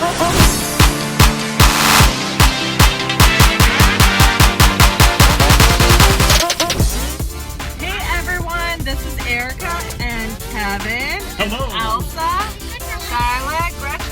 Hey everyone, this is Erica and Kevin. Hello. And Elsa, Charlotte, Gretchen.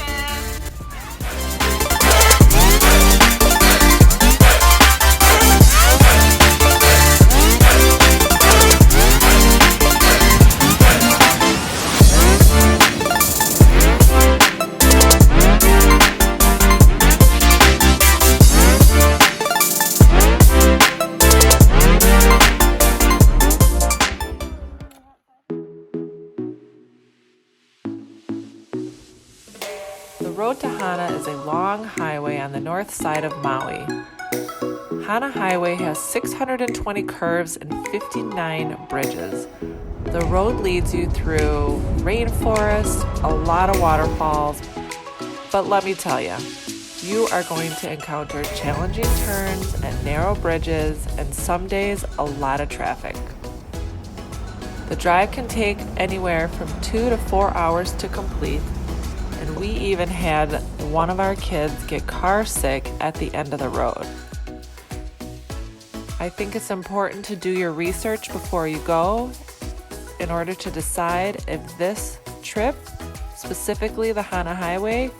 The road to Hana is a long highway on the north side of Maui. Hana Highway has 620 curves and 59 bridges. The road leads you through rainforest, a lot of waterfalls, but let me tell you, you are going to encounter challenging turns and narrow bridges, and some days a lot of traffic. The drive can take anywhere from 2 to 4 hours to complete, and we even had one of our kids get car sick at the end of the road. I think it's important to do your research before you go in order to decide if this trip, specifically the Hana Highway,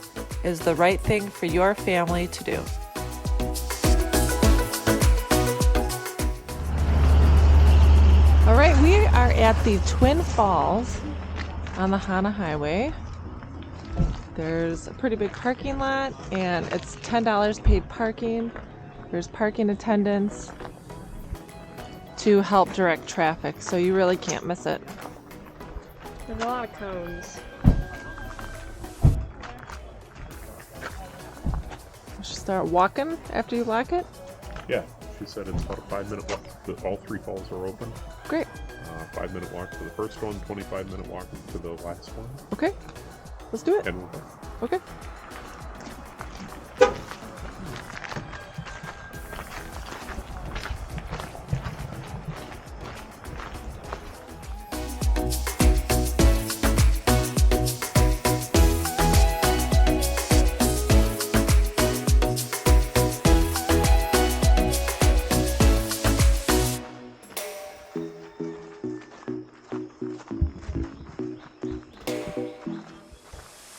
is the right thing for your family to do. All right, we are at the Twin Falls on the Hana Highway. There's a pretty big parking lot and it's $10 paid parking. There's parking attendants to help direct traffic, so you really can't miss it. There's a lot of cones. You should start walking after you lock it. Yeah, she said it's about a 5-minute walk. All 3 falls are open. Great. 5-minute walk to the first one, 25-minute walk to the last one. Okay, let's do it. And we'll go. Okay.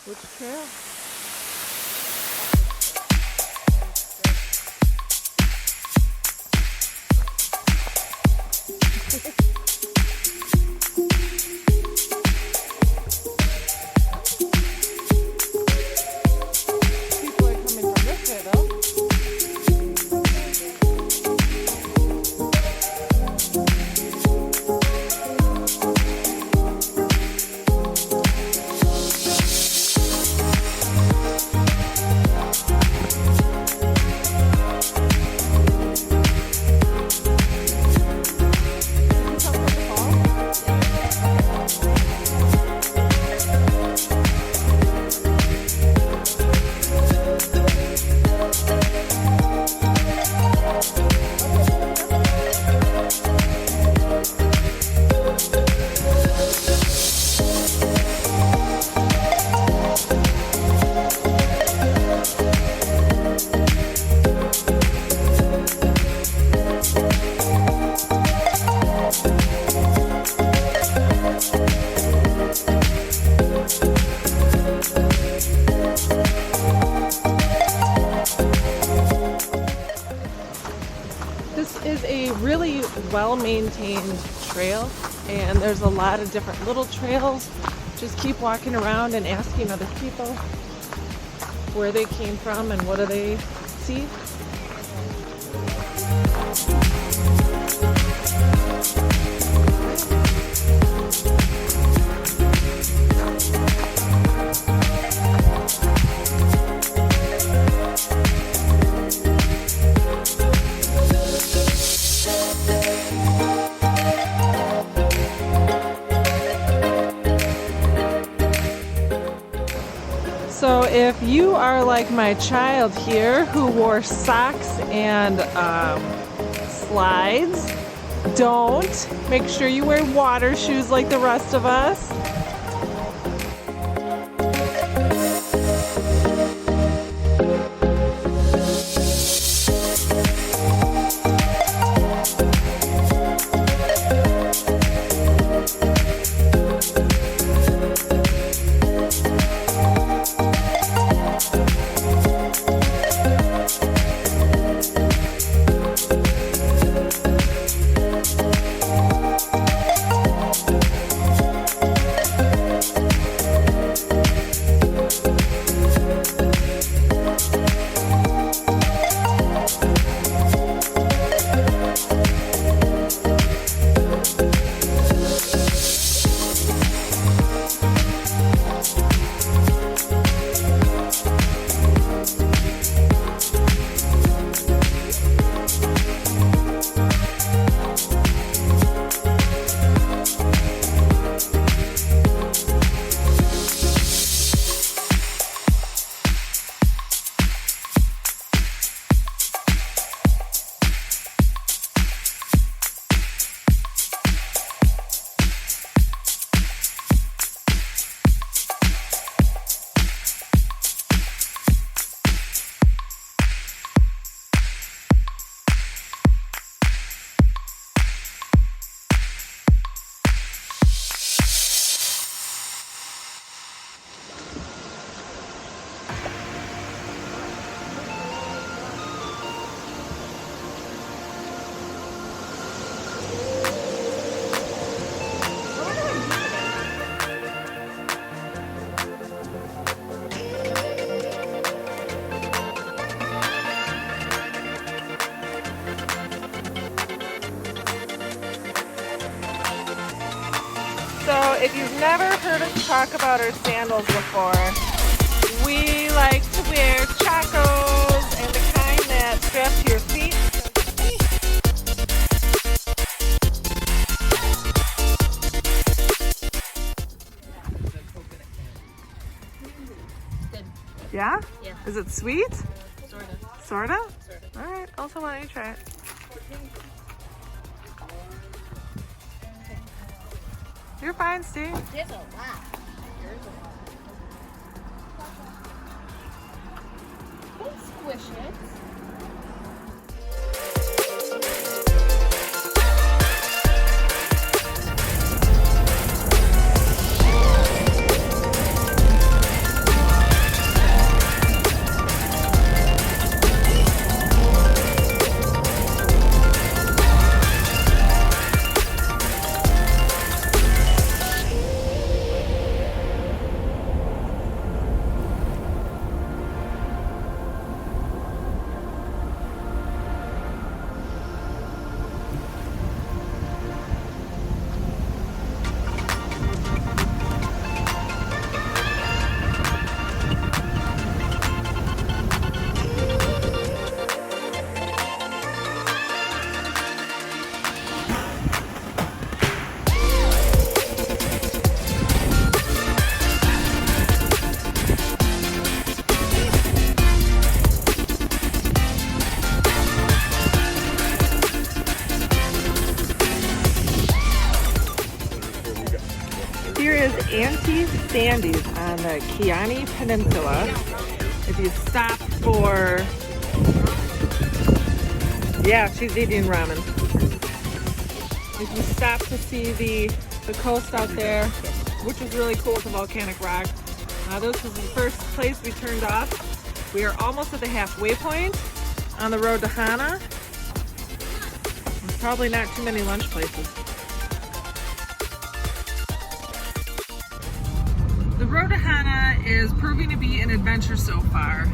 Which trail? People are coming from this way though. This is a really well-maintained trail, and there's a lot of different little trails. Just keep walking around and asking other people where they came from and what do they see. So if you are like my child here who wore socks and slides, don't. Make sure you wear water shoes like the rest of us. if you've never heard us talk about our sandals before, we like to wear chacos and the kind that strap to your feet. Yeah? Yeah. Is it sweet? Sorta. Sorta? All right. Also, why don't you try it? You're fine, Steve. There's a lot. Don't squish it. Here is Auntie Sandy's on the Keone Peninsula. If you stop for... Yeah, she's eating ramen. If you stop to see the coast out there, which is really cool with the volcanic rock. This was the first place we turned off. We are almost at the halfway point on the road to Hana. There's probably not too many lunch places. The road to Hana is proving to be an adventure so far.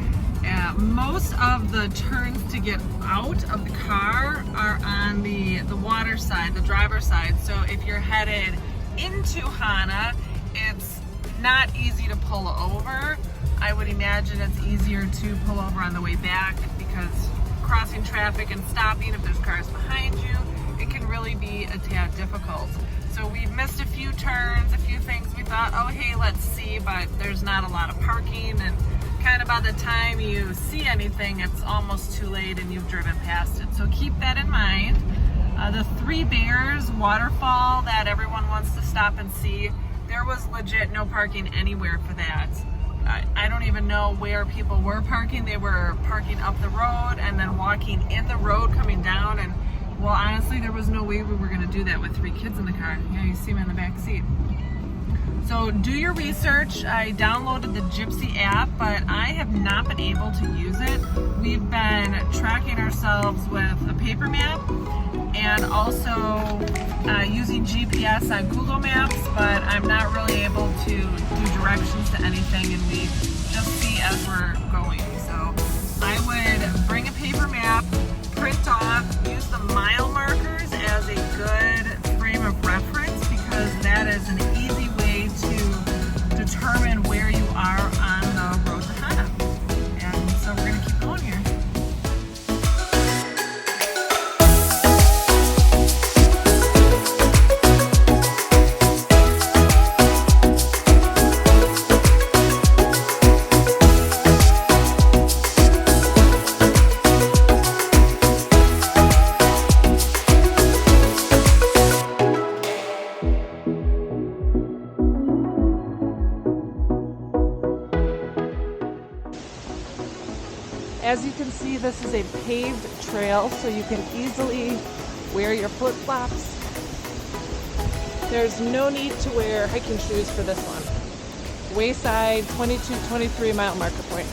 Most of the turns to get out of the car are on the water side, the driver's side. So if you're headed into Hana, it's not easy to pull over. I would imagine it's easier to pull over on the way back because crossing traffic and stopping if there's cars behind you, it can really be a tad difficult. So we've missed a few turns, a few things we thought, oh hey, let's see, but there's not a lot of parking, and kind of by the time you see anything, it's almost too late and you've driven past it. So keep that in mind. The Three Bears waterfall that everyone wants to stop and see, there was legit no parking anywhere for that. I don't even know where people were parking. They were parking up the road and then walking in the road coming down, and well, honestly, there was no way we were going to do that with 3 kids in the car. Yeah, you see them in the back seat. So do your research. I downloaded the Gypsy app, but I have not been able to use it. We've been tracking ourselves with a paper map and also using GPS on Google Maps, but I'm not really able to do directions to anything, and we just see as we're going. So I would bring a paper map, print off, use the mile markers as a good frame of reference, because that is an easy way to determine where you are on the road to Hana. And so we're going to keep going here. As you can see, this is a paved trail, so you can easily wear your flip-flops. There's no need to wear hiking shoes for this one. Wayside, 22-23 mile marker point.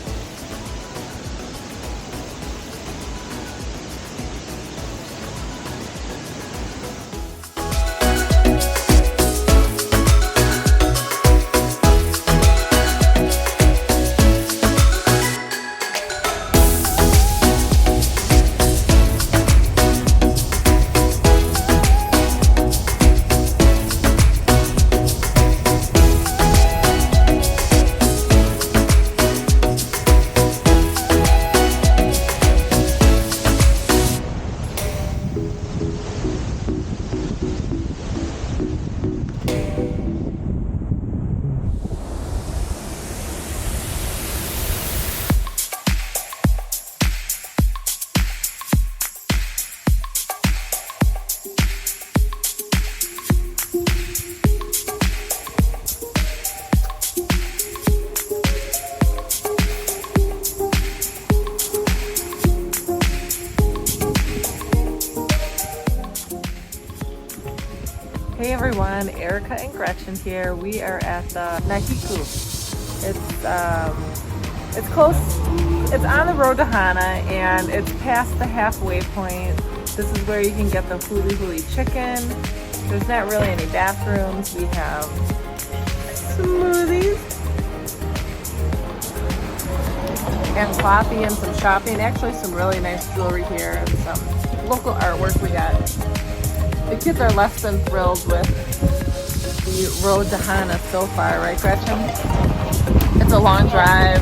everyone, Erica and Gretchen here. We are at the Nahiku. It's close, it's on the road to Hana and it's past the halfway point. This is where you can get the huli huli chicken. There's not really any bathrooms. We have smoothies and coffee and some shopping. Actually some really nice jewelry here and some local artwork we got. The kids are less than thrilled with the road to Hana so far, right Gretchen? It's a long drive,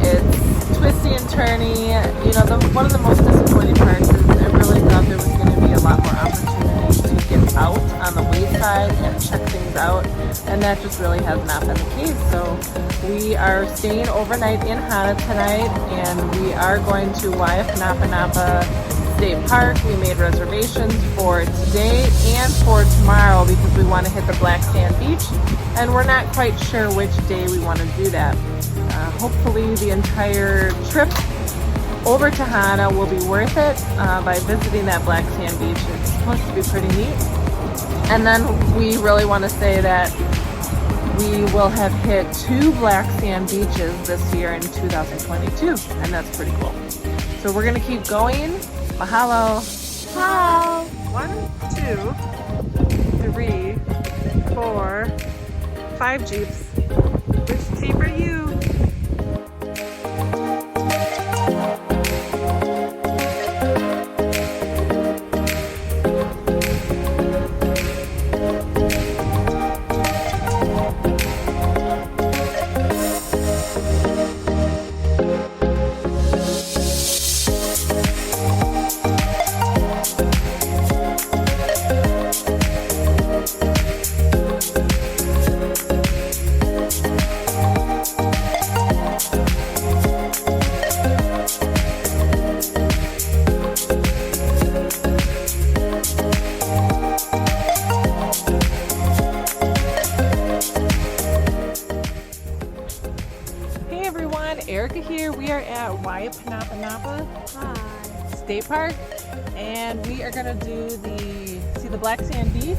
it's twisty and turny. You know, one of the most disappointing parts is I really thought there was going to be a lot more opportunity to get out on the wayside and check things out, and that just really has not been the case. So we are staying overnight in Hana tonight, and we are going to Waiapanapa State Park. We made reservations for today and for tomorrow because we want to hit the Black Sand Beach, and we're not quite sure which day we want to do that. Hopefully the entire trip over to Hana will be worth it by visiting that Black Sand Beach. It's supposed to be pretty neat. And then we really want to say that we will have hit 2 Black Sand beaches this year in 2022, and that's pretty cool. So we're going to keep going. Mahalo. Hi. 1, 2, 3, 4, 5 Jeeps. Which Jeep are you? Erica here. We are at Waiapanapa State Park, and we are going to see the Black Sand Beach,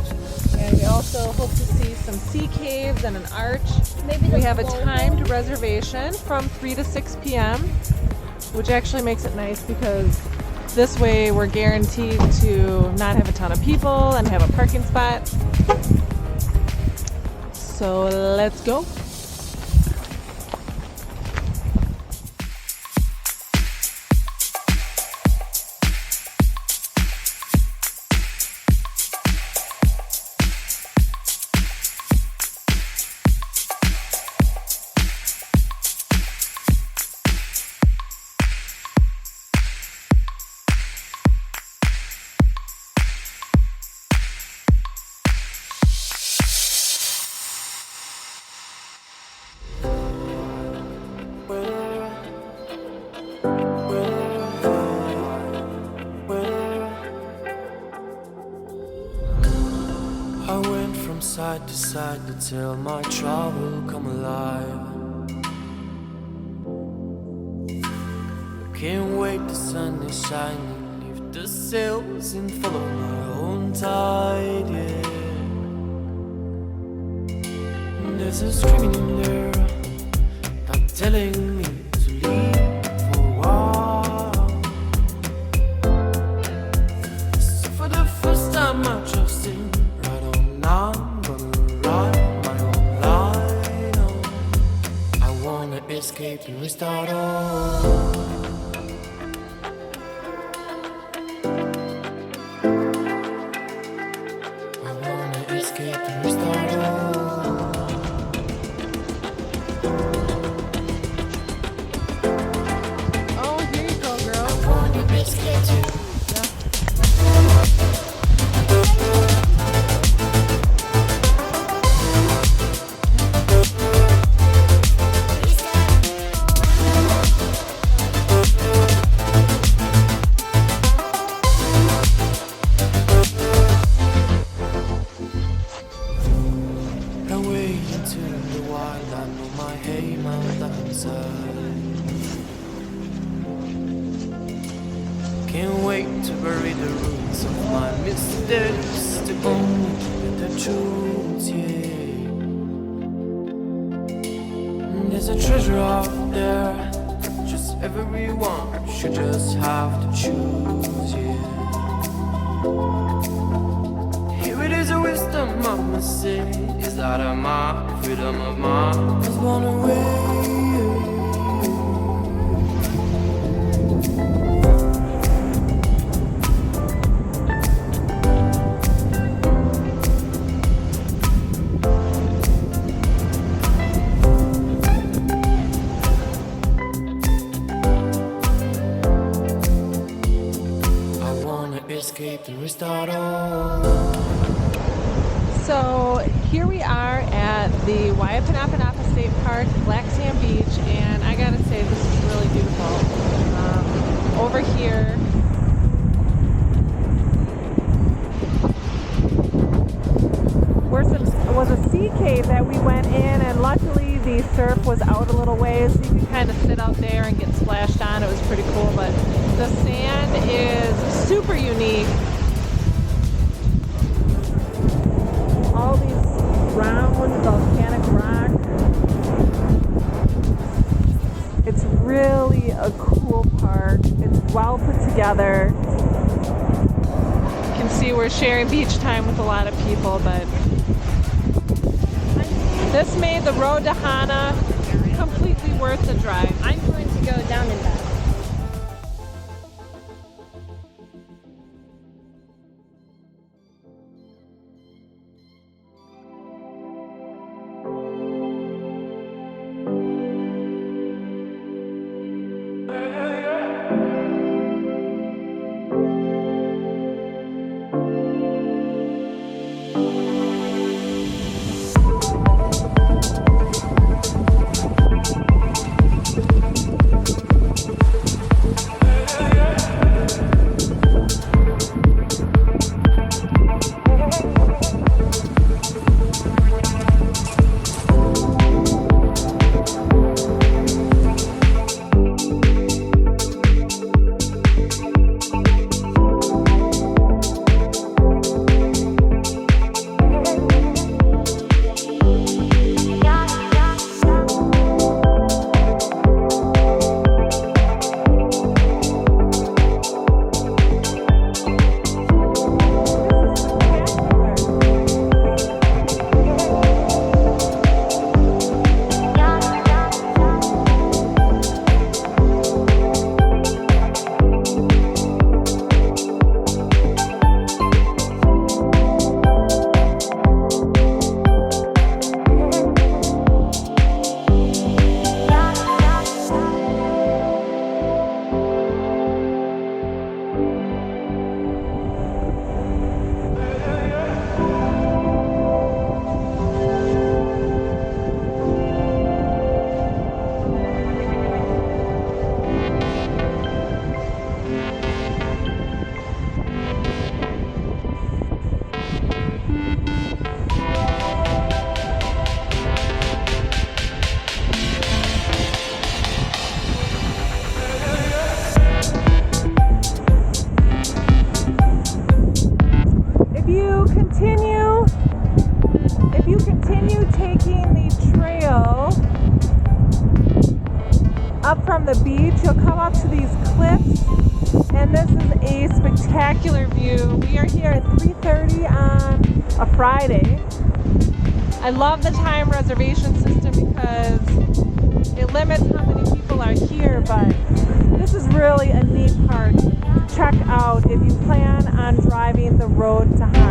and we also hope to see some sea caves and an arch. We have a timed reservation from 3 to 6 p.m., which actually makes it nice because this way we're guaranteed to not have a ton of people and have a parking spot. So let's go. I went from side to side to tell my trouble come alive. I can't wait, the sun is shining, leave the sails and follow my own tide, yeah. And there's a screaming in there, not telling me to leave for a while. So for the first time I trust in I'm gonna ride my own line on. I wanna escape and restart all. I wanna escape and restart all. Oh, here you go, girl. I wanna escape too. Can't wait to bury the roots of my missteps. the only the truth, yeah. There's a treasure out there, just everyone should just have to choose, yeah. Here it is, a wisdom of my say, is that of my freedom of mind was born away. Escape and restart all. So here we are at the Waipanapanapa State Park, Black Sand Beach, and I gotta say this is really beautiful. Over here, was a sea cave that we went in, and luckily the surf was out a little ways, so you could kind of sit out there and get splashed on. It was pretty cool, but the sand is super unique. All these round volcanic rock. It's really a cool park. It's well put together. You can see we're sharing beach time with a lot of people, but this made the road to Hana completely worth the drive. I'm going to go down and back. up from the beach, you'll come up to these cliffs, and this is a spectacular view. We are here at 3:30 on a Friday. I love the time reservation system because it limits how many people are here, but this is really a neat park to check out if you plan on driving the road to Hana.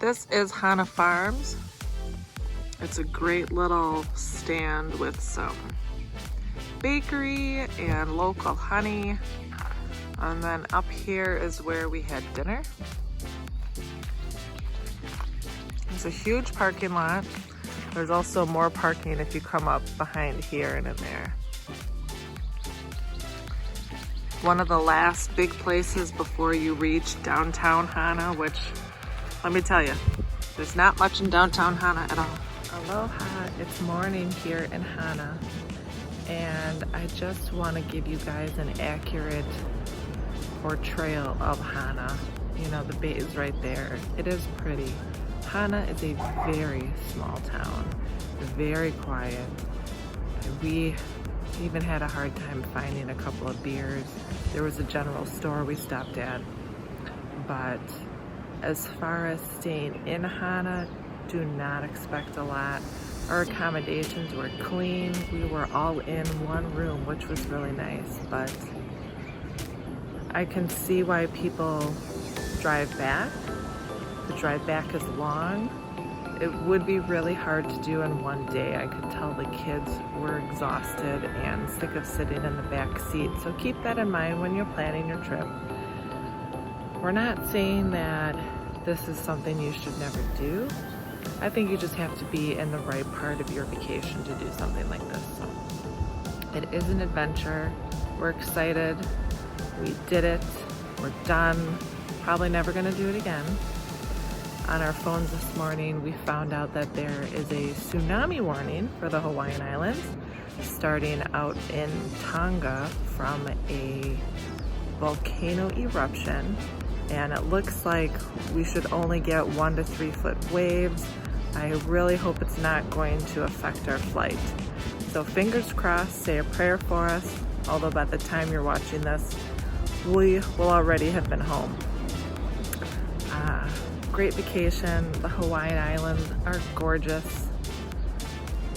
This is Hana Farms. It's a great little stand with some bakery and local honey. And then up here is where we had dinner. It's a huge parking lot. There's also more parking if you come up behind here and in there. One of the last big places before you reach downtown Hana, which, let me tell you, there's not much in downtown Hana at all. Aloha, it's morning here in Hana, and I just want to give you guys an accurate portrayal of Hana. You know, the bay is right there. It is pretty. Hana is a very small town, very quiet. We even had a hard time finding a couple of beers. There was a general store we stopped at, but as far as staying in Hana, do not expect a lot. Our accommodations were clean. We were all in one room, which was really nice, but I can see why people drive back. The drive back is long. It would be really hard to do in one day. I could tell the kids were exhausted and sick of sitting in the back seat. So keep that in mind when you're planning your trip. We're not saying that this is something you should never do. I think you just have to be in the right part of your vacation to do something like this. It is an adventure. We're excited. We did it. We're done. Probably never gonna do it again. On our phones this morning, we found out that there is a tsunami warning for the Hawaiian Islands, starting out in Tonga from a volcano eruption. And it looks like we should only get 1 to 3 foot waves. I really hope it's not going to affect our flight. So fingers crossed, say a prayer for us, although by the time you're watching this, we will already have been home. Great vacation. The Hawaiian Islands are gorgeous,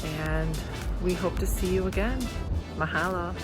and we hope to see you again. Mahalo.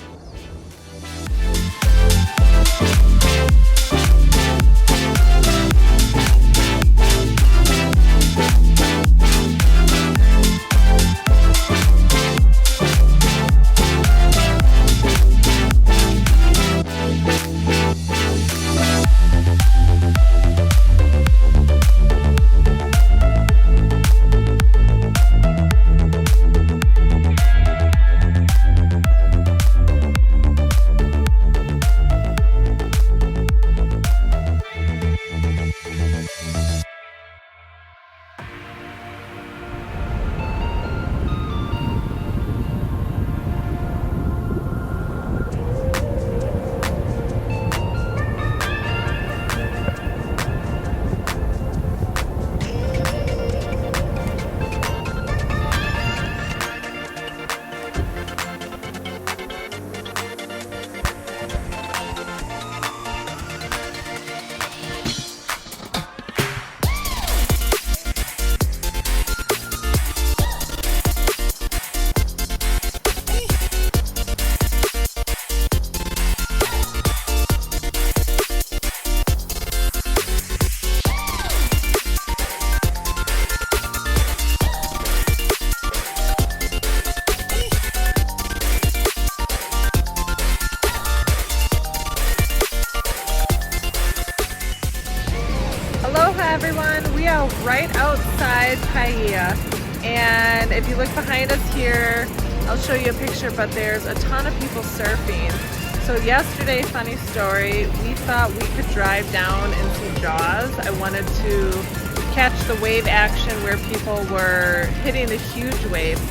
Everyone, we are right outside Paia, and if you look behind us here, I'll show you a picture, but there's a ton of people surfing. So yesterday, funny story, we thought we could drive down and see Jaws. I wanted to catch the wave action where people were hitting the huge waves.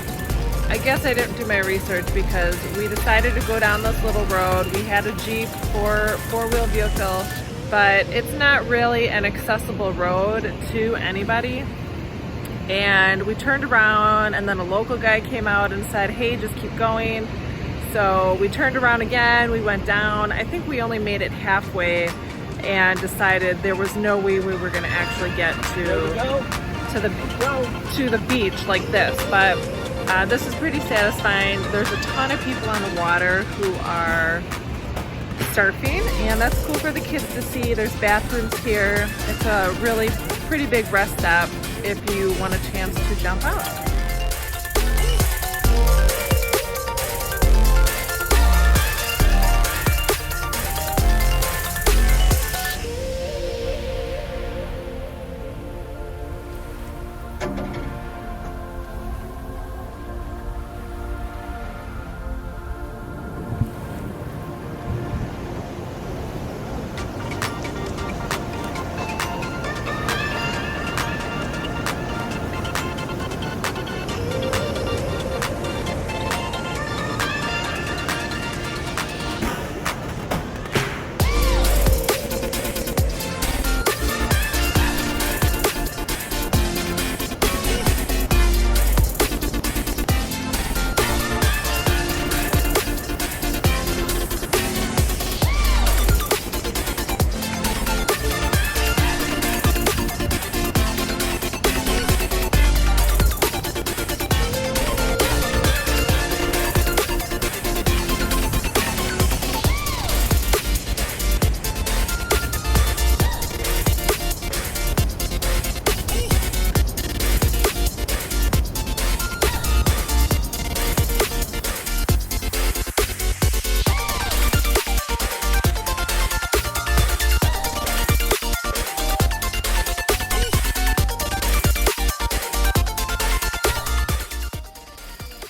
I guess I didn't do my research because we decided to go down this little road. We had a Jeep, four-wheel vehicle, but it's not really an accessible road to anybody. And we turned around, and then a local guy came out and said, hey, just keep going. So we turned around again, we went down. I think we only made it halfway and decided there was no way we were gonna actually get to the beach like this. But this is pretty satisfying. There's a ton of people on the water who are surfing, and that's cool for the kids to see. There's bathrooms here. It's a really pretty big rest stop if you want a chance to jump out.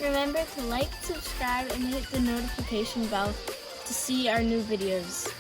Remember to like, subscribe, and hit the notification bell to see our new videos.